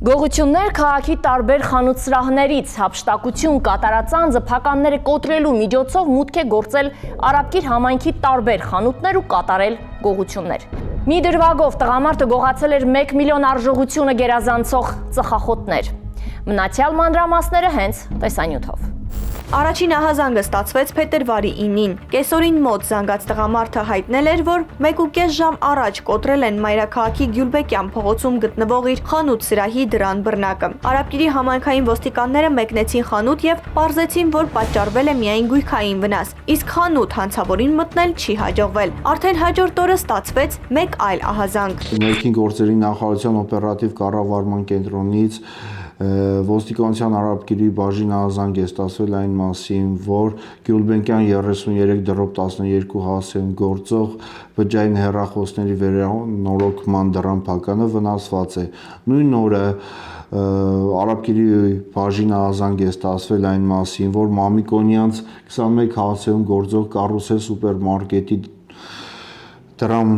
Գողություններ քաղաքի տարբեր խանութ-սրահներից հափշտակություն կատարածանձը փականները կոտրելու միջոցով մուտք է գործել Արաբկիր համայնքի տարբեր խանութներ ու կատարել գողություններ։ Մի դրվագով տղամարդը գողացել էր 1 միլիոն արժողությունը գերազանցող ծխախոտներ։ Մնացյալ մանրամասները հենց տեսանյութով։ Առաջին ահազանգը ստացվեց փետրվարի 9-ին։ Կեսօրին մոտ զանգած տղամարդը հայտնել էր, որ 1.5 ժամ առաջ կոտրել են մայրաքաղաքի Գյուլբեկյան փողոցում գտնվող իր խանութ-սրահի դռան բռնակը։ Արաբկիրի համայնքային ոստիկանները մեկնեցին խանութ եւ պարզեցին, որ պատճառվել է միայն գույքային վնաս, իսկ խանութ հանցավորին մտնել չի հաջողվել։ Արդեն հաջորդ օրը ստացվեց մեկ այլ ահազանգ։ Ներքին գործերի նախարարության օպերատիվ կառավարման կենտրոնից ոստիկանության Արաբկիրի բաժին ահազանգ է ստացվել այն մասին, որ Գյուլբեկյան 33/12 հասցեում գործող բջջային հեռախոսների վերանորոգման դռան փականը վնասված է։ Նույն օրը Արաբկիրի բաժին ահազանգ է ստացվել այն մասին, որ Մամիկոնյանց 21 հասցեում գործող Կարուսել սուպերմարկետի դրան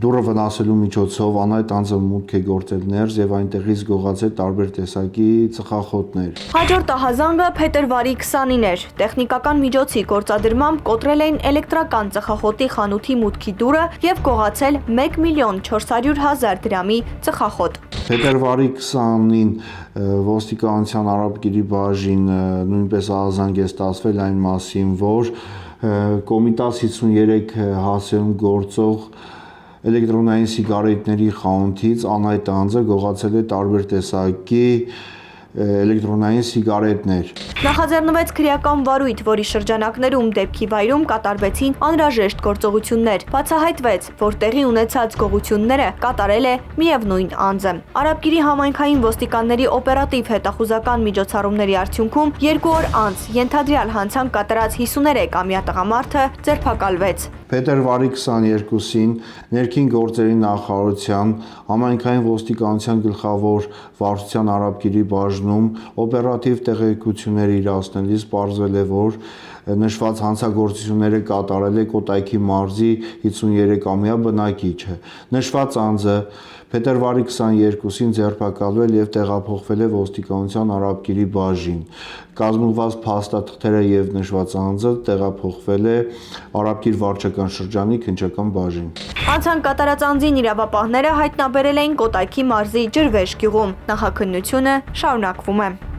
դուռը վնասելու միջոցով անհայտ անձը մուտք է գործել ներս եւ այնտեղից գողացել տարբեր տեսակի ծխախոտներ։ Հաջորդ ահազանգը փետրվարի 20-ին էր։ Տեխնիկական միջոցի գործադրմամբ կոտրել էին էլեկտրական ծխախոտի խանութի մուտքի դուռը եւ գողացել 1 միլիոն 400 հազար դրամի ծխախոտ։ Փետրվարի 20-ին ոստիկանության Արաբկիրի բաժին նույնպես ահազանգ է ստացվել այն մասին, որ Կոմիտաս 53 հասցեում գործող էլեկտրոնային սիգարետների խանութից անհայտ անձը գողացել է տարբեր տեսակի էլեկտրոնային սիգարետներ։ Նախաձեռնվեց քրեական վարույթ, որի շրջանակներում դեպքի վայրում կատարվեցին անհրաժեշտ գործողություններ։ Բացահայտվեց, որ տեղի ունեցած գողությունները կատարել է միևնույն անձը։ Արաբկիրի համայնքային ոստիկանների օպերատիվ հետախուզական միջոցառումների արդյունքում 2 օր անց ենթադրյալ հանցանք կատարած 53-ամյա տղամարդը ձերբակալվեց։ Փետրվարի 22-ին ներքին գործերի նախարարության համայնքային ոստիկանության գլխավոր վարչության Արաբկիրի բաժնում օպերատիվ տեղեկություններ իրացնելիս պարզվել է, որ նշված հանցագործությունները կատարել է Կոտայքի մարզի 53-ամյա բնակիչը։ Նշված անձը փետրվարի 22-ին ձերբակալվել եւ տեղափոխվել է ոստիկանության Արաբկիրի բաժին։ Կազմված փաստաթղթերը եւ նշված անձը տեղափոխվել է Արաբկիր վարչական շրջանի քննչական բաժին։ Հանցանք կատարած անձին իրավապահները հայտնաբերել էին Կոտայքի մարզի Ջրվեժ գյուղում։ Նախաքննությունը շարունակվում է։